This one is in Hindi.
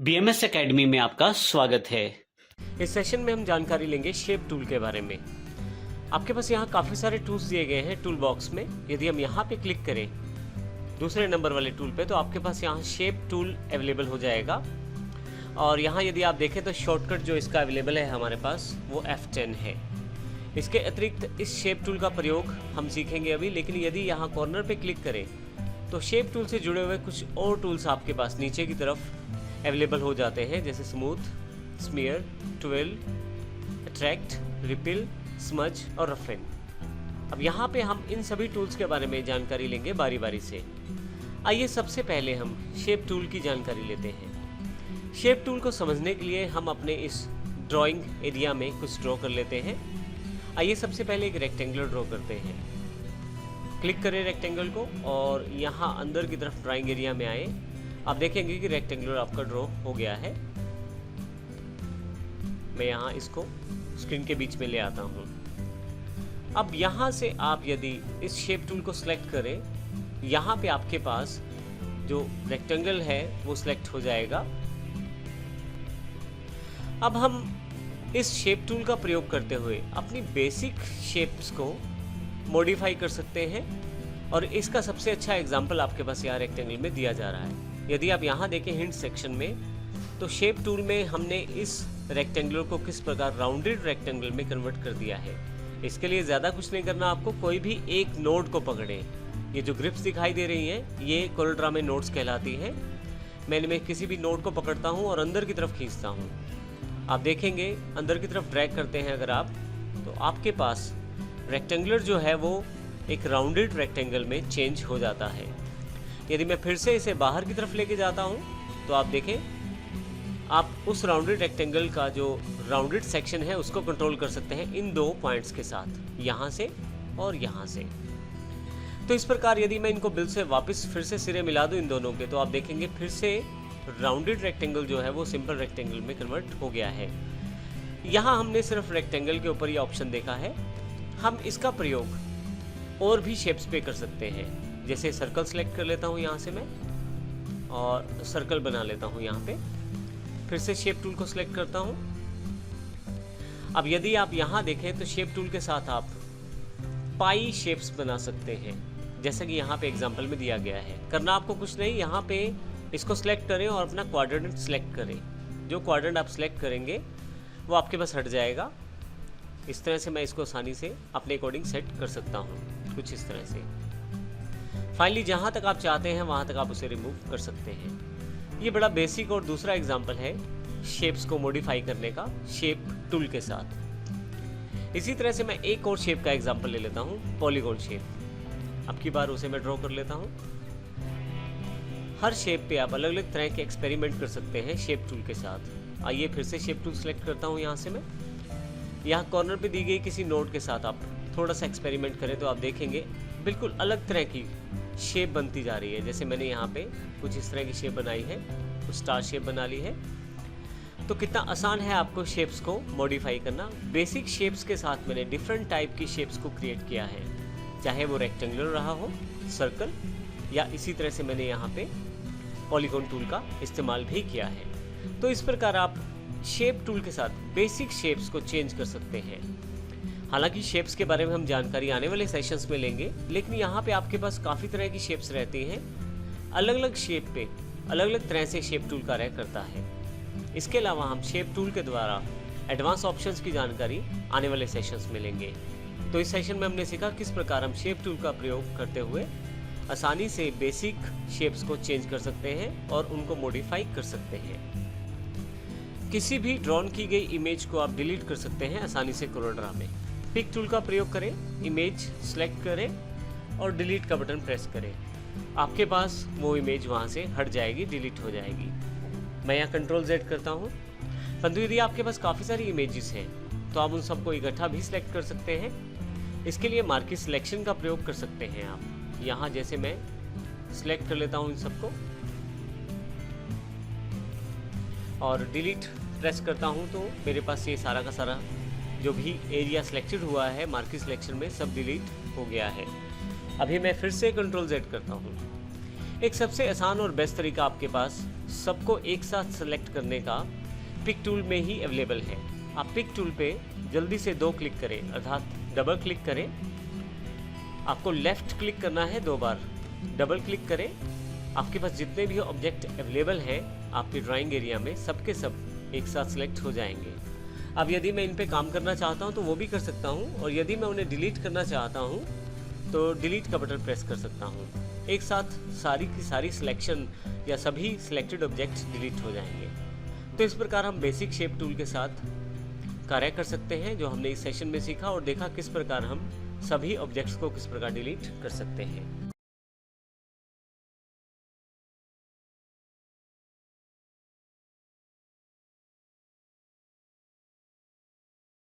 BMS एकेडमी में आपका स्वागत है। इस सेशन में हम जानकारी लेंगे शेप टूल के बारे में। आपके पास यहाँ काफ़ी सारे टूल्स दिए गए हैं टूल बॉक्स में। यदि हम यहाँ पे क्लिक करें दूसरे नंबर वाले टूल पे तो आपके पास यहाँ शेप टूल अवेलेबल हो जाएगा। और यहाँ यदि आप देखें तो शॉर्टकट जो इसका अवेलेबल है हमारे पास वो F10 है। इसके अतिरिक्त इस शेप टूल का प्रयोग हम सीखेंगे अभी, लेकिन यदि यहाँ कॉर्नर पे क्लिक करें तो शेप टूल से जुड़े हुए कुछ और टूल्स आपके पास नीचे की तरफ अवेलेबल हो जाते हैं, जैसे smooth, smear, twill, attract, ripple, smudge और रफिन। अब यहाँ पे हम इन सभी टूल्स के बारे में जानकारी लेंगे बारी बारी से। आइए सबसे पहले हम शेप टूल की जानकारी लेते हैं। शेप टूल को समझने के लिए हम अपने इस ड्राइंग एरिया में कुछ ड्रॉ कर लेते हैं। आइए सबसे पहले एक रेक्टेंगल ड्रॉ करते हैं। क्लिक करें रेक्टेंगल को और यहाँ अंदर की तरफ ड्राइंग एरिया में आए। आप देखेंगे कि रेक्टेंगुलर आपका ड्रॉ हो गया है। मैं यहाँ इसको स्क्रीन के बीच में ले आता हूँ। अब यहाँ से आप यदि इस शेप टूल को सिलेक्ट करें, यहाँ पे आपके पास जो रेक्टेंगल है वो सिलेक्ट हो जाएगा। अब हम इस शेप टूल का प्रयोग करते हुए अपनी बेसिक शेप्स को मॉडिफाई कर सकते हैं, और इसका सबसे अच्छा एग्जांपल आपके पास यहाँ रेक्टेंगल में दिया जा रहा है। यदि आप यहाँ देखें हिंट सेक्शन में, तो शेप टूल में हमने इस रेक्टेंगल को किस प्रकार राउंडेड रेक्टेंगल में कन्वर्ट कर दिया है। इसके लिए ज़्यादा कुछ नहीं करना, आपको कोई भी एक नोड को पकड़ें। ये जो ग्रिप्स दिखाई दे रही हैं ये कोरलड्रा में नोड्स कहलाती हैं। मैं किसी भी नोड को पकड़ता हूँ और अंदर की तरफ खींचता हूँ। आप देखेंगे अंदर की तरफ ड्रैग करते हैं अगर आप, तो आपके पास रेक्टेंगुलर जो है वो एक राउंडेड रेक्टेंगल में चेंज हो जाता है। यदि मैं फिर से इसे बाहर की तरफ लेके जाता हूँ तो आप देखें, आप उस राउंडेड रेक्टेंगल का जो राउंडेड सेक्शन है उसको कंट्रोल कर सकते हैं इन दो पॉइंट्स के साथ, यहाँ से और यहाँ से। तो इस प्रकार यदि मैं इनको बिल से वापस फिर से सिरे मिला दूँ इन दोनों के, तो आप देखेंगे फिर से राउंडेड रेक्टेंगल जो है वो सिंपल रेक्टेंगल में कन्वर्ट हो गया है। यहाँ हमने सिर्फ रेक्टेंगल के ऊपर ये ऑप्शन देखा है। हम इसका प्रयोग और भी शेप्स पे कर सकते हैं। जैसे सर्कल सेलेक्ट कर लेता हूँ यहाँ से मैं, और सर्कल बना लेता हूँ यहाँ पे। फिर से शेप टूल को सिलेक्ट करता हूँ। अब यदि आप यहाँ देखें तो शेप टूल के साथ आप पाई शेप्स बना सकते हैं, जैसा कि यहाँ पे एग्जांपल में दिया गया है। करना आपको कुछ नहीं, यहाँ पे इसको सिलेक्ट करें और अपना क्वाड्रेंट सिलेक्ट करें। जो क्वाड्रेंट आप सिलेक्ट करेंगे वो आपके पास हट जाएगा। इस तरह से मैं इसको आसानी से अपने अकॉर्डिंग सेट कर सकता हूँ, कुछ इस तरह से। फाइनली जहाँ तक आप चाहते हैं वहाँ तक आप उसे रिमूव कर सकते हैं। ये बड़ा बेसिक और दूसरा एग्जांपल है शेप्स को मॉडिफाई करने का शेप टूल के साथ। इसी तरह से मैं एक और शेप का एग्जांपल ले लेता हूँ, पॉलीगॉन शेप। अब की बार उसे मैं ड्रॉ कर लेता हूँ। हर शेप पे आप अलग अलग तरह के एक्सपेरिमेंट कर सकते हैं शेप टूल के साथ। आइए फिर से शेप टूल सेलेक्ट करता हूँ। यहाँ से मैं यहाँ कॉर्नर पे दी गई किसी नोड के साथ आप थोड़ा सा एक्सपेरिमेंट करें तो आप देखेंगे बिल्कुल अलग तरह की शेप बनती जा रही है। जैसे मैंने यहाँ पे कुछ इस तरह की शेप बनाई है, कुछ स्टार शेप बना ली है। तो कितना आसान है आपको शेप्स को मॉडिफाई करना। बेसिक शेप्स के साथ मैंने डिफरेंट टाइप की शेप्स को क्रिएट किया है, चाहे वो रेक्टेंगुलर रहा हो, सर्कल, या इसी तरह से मैंने यहाँ पे पॉलीगॉन टूल का इस्तेमाल भी किया है। तो इस प्रकार आप शेप टूल के साथ बेसिक शेप्स को चेंज कर सकते हैं। हालांकि शेप्स के बारे में हम जानकारी आने वाले सेशंस में लेंगे, लेकिन यहाँ पे आपके पास काफ़ी तरह की शेप्स रहती हैं। अलग अलग शेप पे अलग अलग तरह से शेप टूल कार्य करता है। इसके अलावा हम शेप टूल के द्वारा एडवांस ऑप्शंस की जानकारी आने वाले सेशंस में लेंगे। तो इस सेशन में हमने सीखा किस प्रकार हम शेप टूल का प्रयोग करते हुए आसानी से बेसिक शेप्स को चेंज कर सकते हैं और उनको मॉडिफाई कर सकते हैं। किसी भी ड्रॉन की गई इमेज को आप डिलीट कर सकते हैं आसानी से कोरलड्रा में। पिक टूल का प्रयोग करें, इमेज सेलेक्ट करें और डिलीट का बटन प्रेस करें। आपके पास वो इमेज वहाँ से हट जाएगी, डिलीट हो जाएगी। मैं यहाँ कंट्रोल Z करता हूँ। परंतु यदि आपके पास काफ़ी सारी इमेजेस हैं तो आप उन सबको इकट्ठा भी सिलेक्ट कर सकते हैं। इसके लिए मार्किंग सिलेक्शन का प्रयोग कर सकते हैं आप। यहाँ जैसे मैं सिलेक्ट कर लेता हूँ इन सबको और डिलीट प्रेस करता हूँ, तो मेरे पास ये सारा का सारा जो भी एरिया सिलेक्टेड हुआ है मार्किंग सिलेक्शन में सब डिलीट हो गया है। अभी मैं फिर से कंट्रोल Z करता हूँ। एक सबसे आसान और बेस्ट तरीका आपके पास सबको एक साथ सेलेक्ट करने का पिक टूल में ही अवेलेबल है। आप पिक टूल पे जल्दी से 2 क्लिक करें, अर्थात डबल क्लिक करें। आपको लेफ्ट क्लिक करना है 2 बार, डबल क्लिक करें। आपके पास जितने भी ऑब्जेक्ट अवेलेबल हैं आपके ड्राइंग एरिया में, सबके सब एक साथ सेलेक्ट हो जाएंगे। अब यदि मैं इन पे काम करना चाहता हूँ तो वो भी कर सकता हूँ, और यदि मैं उन्हें डिलीट करना चाहता हूँ तो डिलीट का बटन प्रेस कर सकता हूँ। एक साथ सारी की सारी सिलेक्शन या सभी सिलेक्टेड ऑब्जेक्ट्स डिलीट हो जाएंगे। तो इस प्रकार हम बेसिक शेप टूल के साथ कार्य कर सकते हैं, जो हमने इस सेशन में सीखा और देखा किस प्रकार हम सभी ऑब्जेक्ट्स को किस प्रकार डिलीट कर सकते हैं।